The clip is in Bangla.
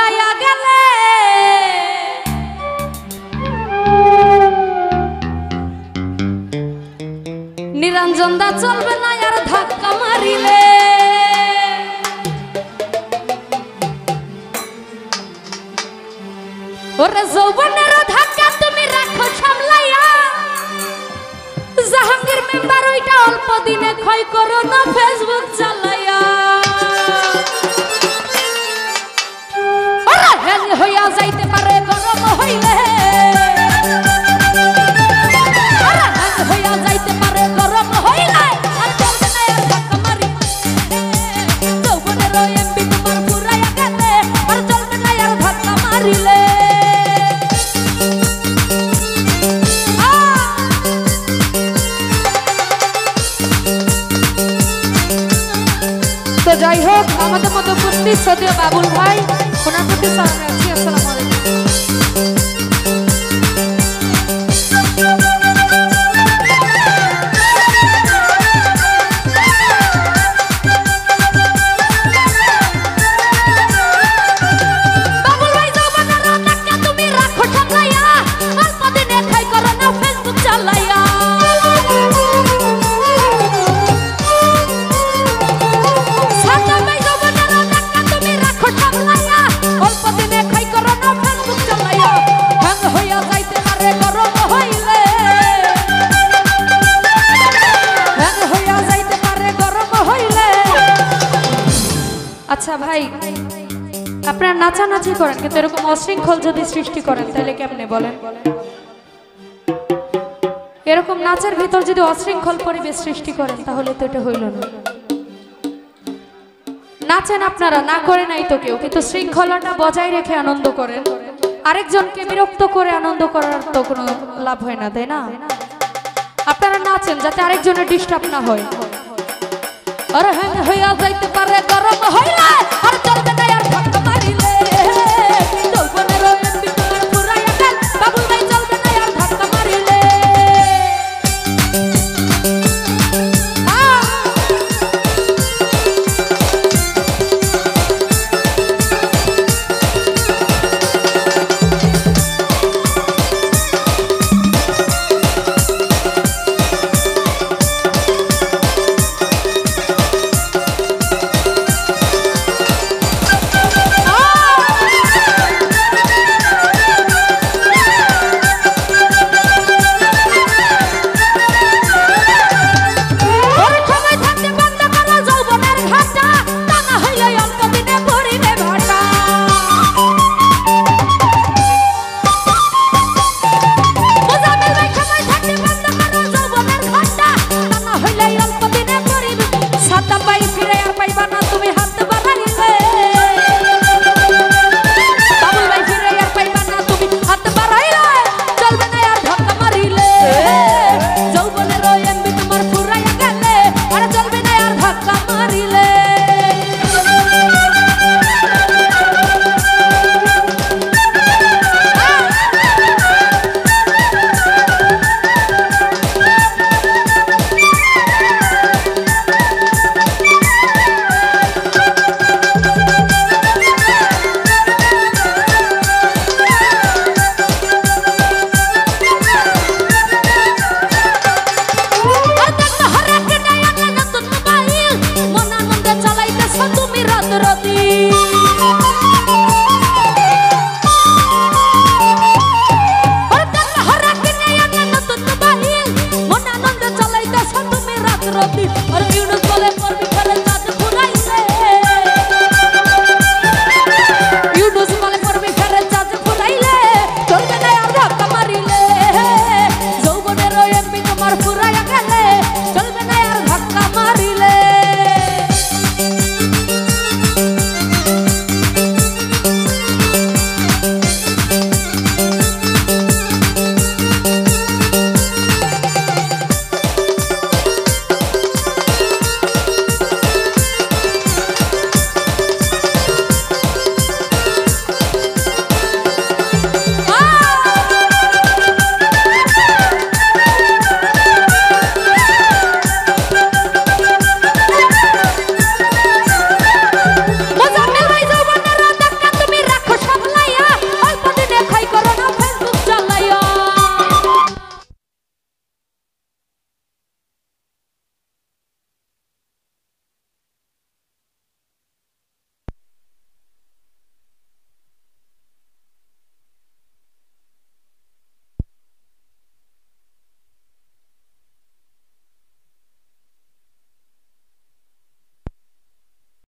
ফুরাইয়া গেলে নিরঞ্জন দা চলবে না আর ধাক্কা মারিলে ওরে যৌবনের ধাক্কা তুমি রাখো সামলাইয়া জাহাঙ্গীর মেম্বার ওইটা অল্প দিনে ক্ষয় করো না ফেসবুক চালাইয়া ওরে হ্যাং হইয়া যাইতে পারে গরম হইলে ওরে হ্যাং হইয়া যাইতে পারে গরম হইলে আর চলবে না আর ধাক্কা মারি যৌবনের এমবি তোমার ফুরাইয়া গেলে আর চলবে না আর ধাক্কা মারিলে তো যাই হোক আমাদের মতো উপস্থিত শ্রদ্ধেয় বাবুল ভাই ওনার প্রতি সালাম রাখছি। আসসালামু আলাইকুম। বাবুল ভাই যৌবনের ধাক্কা তুমি রাখো সামলাইয়া অল্প দিনে খাই করো না ফেসবুক চালাইয়া আচ্ছা ভাই আপনারা নাচানাচি করেন কিন্তু এরকম অশৃঙ্খল যদি সৃষ্টি করেন তাহলে কেমনে বলেন? এরকম নাচের ভিতর যদি অশৃঙ্খল পরিবেশ সৃষ্টি করেন তাহলে তো এটা হইল না। নাচেন আপনারা, না করে নাই তো কেউ, কিন্তু শৃঙ্খলাটা বজায় রেখে আনন্দ করেন। আরেকজনকে বিরক্ত করে আনন্দ করার তো কোনো লাভ হয় না, তাই না? আপনারা নাচেন যাতে আরেকজনের ডিস্টার্ব না হয়। আর হ্যাঁ হইয়া যাইতে পারে গরম হইলে আর চলবে না আর